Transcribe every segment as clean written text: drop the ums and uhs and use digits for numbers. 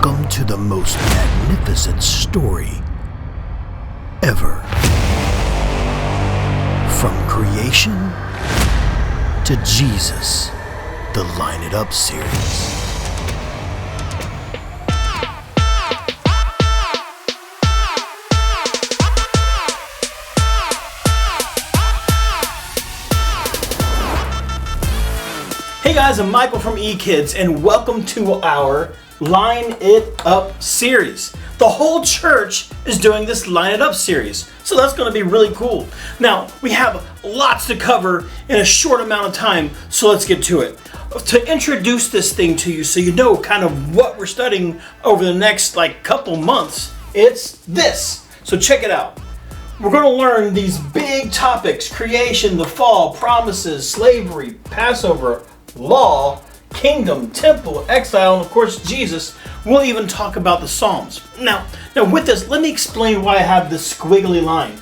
Welcome to the most magnificent story ever. From creation to Jesus, the Line It Up series. Hey guys, I'm Michael from eKids, and welcome to our Line It Up series. The whole church is doing this Line It Up series, so that's going to be really cool. Now, we have lots to cover in a short amount of time, so let's get to it. To introduce this thing to you so you know kind of what we're studying over the next couple months, it's this. So check it out. We're going to learn these big topics: creation, the fall, promises, slavery, Passover, law, kingdom, temple, exile, and of course Jesus. We'll even talk about the Psalms. Now with this, let me explain why I have this squiggly line.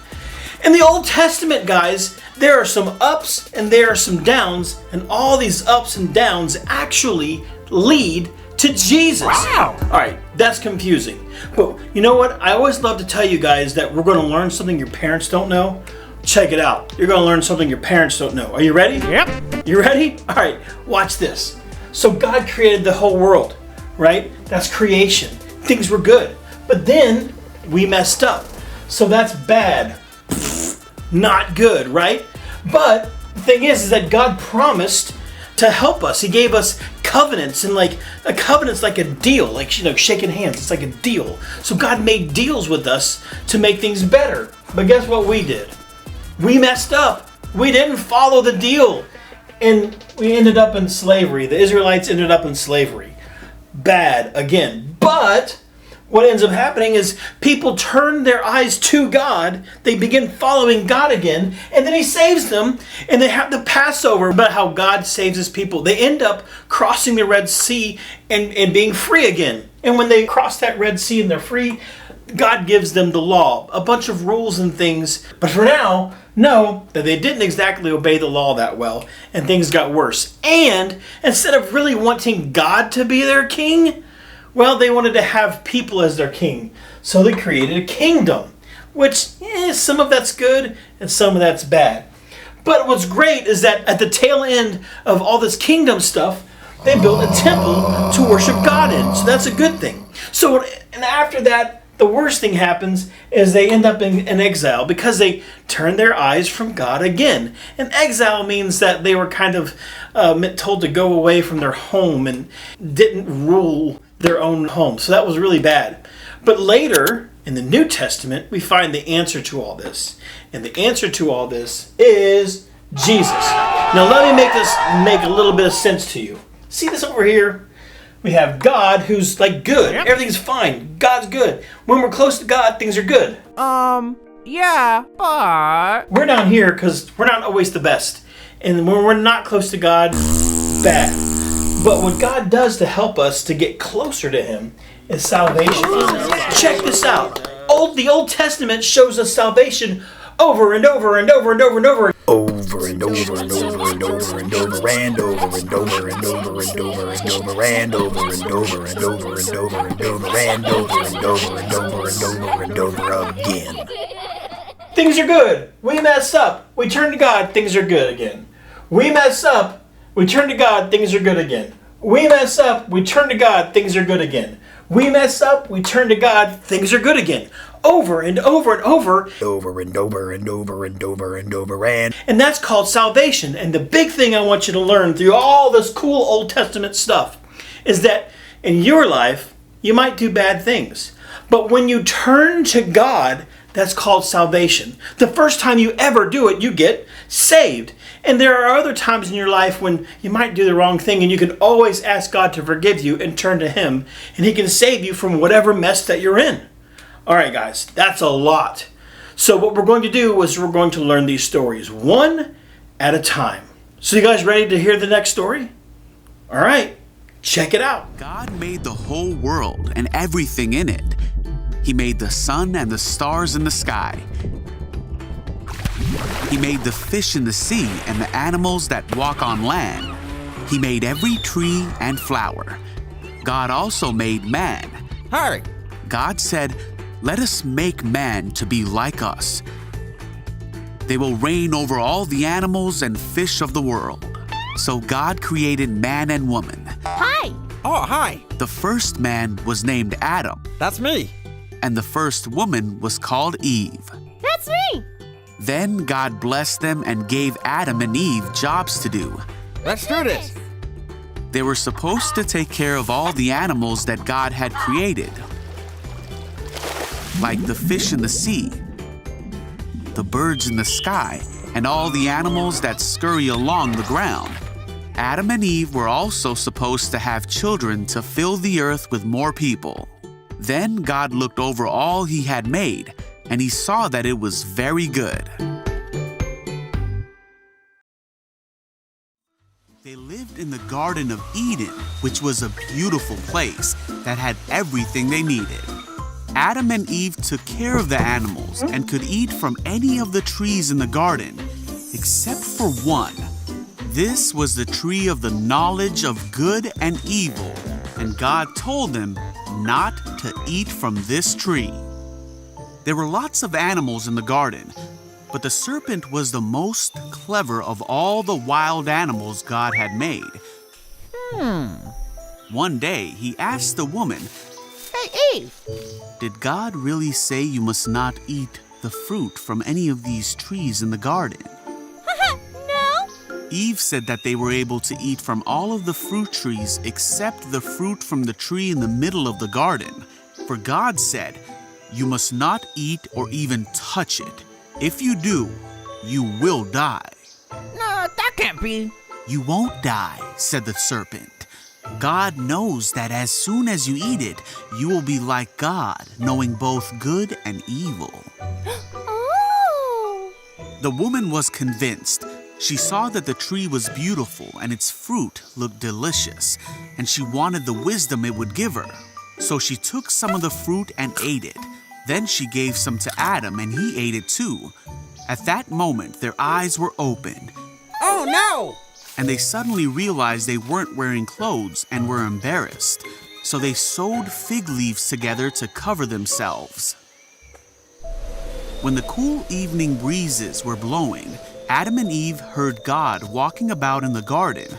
In the Old Testament, guys, there are some ups and there are some downs, and all these ups and downs actually lead to Jesus. Wow! Alright, that's confusing. But you know what? I always love to tell you guys that we're going to learn something your parents don't know. Check it out. You're going to learn something your parents don't know. Are you ready? Yep. You ready? All right, watch this. So God created the whole world, right? That's creation. Things were good. But then we messed up. So that's bad. Not good, right? But the thing is that God promised to help us. He gave us covenants, and a covenant's like a deal, shaking hands. It's like a deal. So God made deals with us to make things better. But guess what we did? We messed up. We didn't follow the deal. And we ended up in slavery. The Israelites ended up in slavery. Bad again. But what ends up happening is people turn their eyes to God. They begin following God again. And then He saves them. And they have the Passover about how God saves His people. They end up crossing the Red Sea and being free again. And when they cross that Red Sea and they're free, God gives them the law, a bunch of rules and things. But for now, know that they didn't exactly obey the law that well, and things got worse. And instead of really wanting God to be their king, well, they wanted to have people as their king. So they created a kingdom, which some of that's good and some of that's bad. But what's great is that at the tail end of all this kingdom stuff, they built a temple to worship God in. So that's a good thing. So, and after that, the worst thing happens is they end up in exile because they turn their eyes from God again. And exile means that they were kind of told to go away from their home and didn't rule their own home. So that was really bad. But later, in the New Testament, we find the answer to all this. And the answer to all this is Jesus. Now let me make a little bit of sense to you. See this over here? We have God who's good. Yep. Everything's fine. God's good. When we're close to God, things are good. Yeah, but... We're down here because we're not always the best. And when we're not close to God, bad. But what God does to help us to get closer to Him is salvation. Check this out. The Old Testament shows us salvation over and over and over and over and over. Over and over and over and over and over and over and over and over and over and over and over and over and over and over and over and over and over and over and over and over again. Things are good. We mess up. We turn to God. Things are good again. We mess up. We turn to God. Things are good again. We mess up. We turn to God. Things are good again. We mess up. We turn to God. Things are good again. Over and over and over. Over and over and over and over and over and... And that's called salvation. And the big thing I want you to learn through all this cool Old Testament stuff is that in your life, you might do bad things. But when you turn to God, that's called salvation. The first time you ever do it, you get saved. And there are other times in your life when you might do the wrong thing, and you can always ask God to forgive you and turn to Him, and He can save you from whatever mess that you're in. All right, guys, that's a lot. So what we're going to do is we're going to learn these stories one at a time. So you guys ready to hear the next story? All right, check it out. God made the whole world and everything in it. He made the sun and the stars in the sky. He made the fish in the sea and the animals that walk on land. He made every tree and flower. God also made man Hi. God said, "Let us make man to be like us. They will reign over all the animals and fish of the world." So God created man and woman. Hi. Oh, hi. The first man was named Adam, That's me. and the first woman was called Eve. That's me. Then God blessed them and gave Adam and Eve jobs to do. Let's do this. They were supposed to take care of all the animals that God had created, like the fish in the sea, the birds in the sky, and all the animals that scurry along the ground. Adam and Eve were also supposed to have children to fill the earth with more people. Then God looked over all he had made, and he saw that it was very good. They lived in the Garden of Eden, which was a beautiful place that had everything they needed. Adam and Eve took care of the animals and could eat from any of the trees in the garden, except for one. This was the tree of the knowledge of good and evil, and God told them not to eat from this tree. There were lots of animals in the garden, but the serpent was the most clever of all the wild animals God had made. One day, he asked the woman, Hey, Eve. "Did God really say you must not eat the fruit from any of these trees in the garden?" No. Eve said that they were able to eat from all of the fruit trees except the fruit from the tree in the middle of the garden. For God said, "You must not eat or even touch it. If you do, you will die." No, that can't be. "You won't die," said the serpent. "God knows that as soon as you eat it, you will be like God, knowing both good and evil." Oh. The woman was convinced. She saw that the tree was beautiful and its fruit looked delicious, and she wanted the wisdom it would give her. So she took some of the fruit and ate it. Then she gave some to Adam, and he ate it too. At that moment, their eyes were opened, Oh, no. and they suddenly realized they weren't wearing clothes and were embarrassed. So they sewed fig leaves together to cover themselves. When the cool evening breezes were blowing, Adam and Eve heard God walking about in the garden.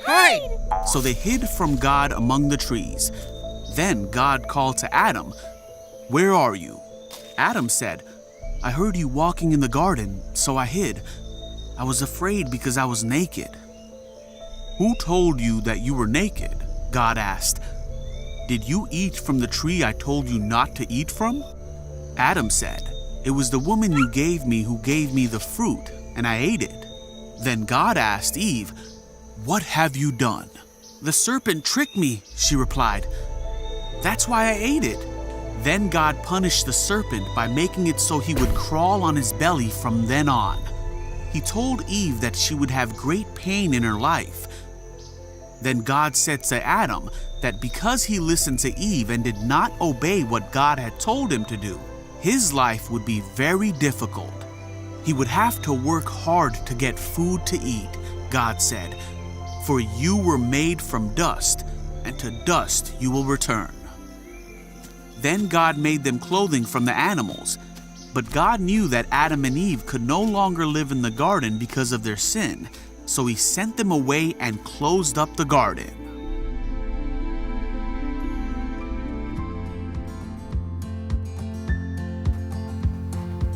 Hi. So they hid from God among the trees. Then God called to Adam, "Where are you?" Adam said, "I heard you walking in the garden, so I hid. I was afraid because I was naked." "Who told you that you were naked?" God asked. "Did you eat from the tree I told you not to eat from?" Adam said, "It was the woman you gave me who gave me the fruit, and I ate it." Then God asked Eve, "What have you done?" "The serpent tricked me," she replied. "That's why I ate it." Then God punished the serpent by making it so he would crawl on his belly from then on. He told Eve that she would have great pain in her life. Then God said to Adam that because he listened to Eve and did not obey what God had told him to do, his life would be very difficult. He would have to work hard to get food to eat, God said, "For you were made from dust, and to dust you will return." Then God made them clothing from the animals, but God knew that Adam and Eve could no longer live in the garden because of their sin, so he sent them away and closed up the garden.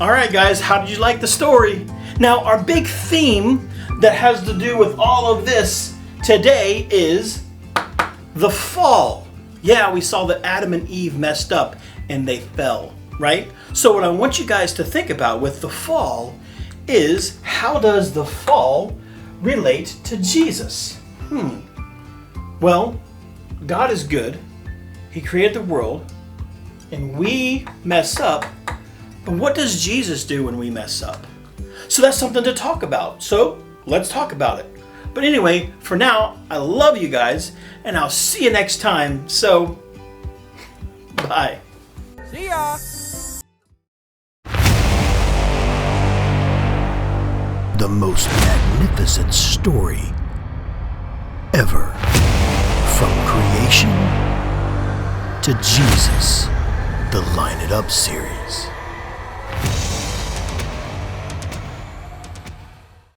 All right, guys, how did you like the story? Now, our big theme that has to do with all of this today is the fall. Yeah, we saw that Adam and Eve messed up and they fell, right? So what I want you guys to think about with the fall is, how does the fall relate to Jesus? Well, God is good. He created the world, and we mess up. But what does Jesus do when we mess up? So that's something to talk about. So let's talk about it. But anyway, for now, I love you guys, and I'll see you next time. So, bye. See ya. The most magnificent story ever. From creation to Jesus, the Line It Up series.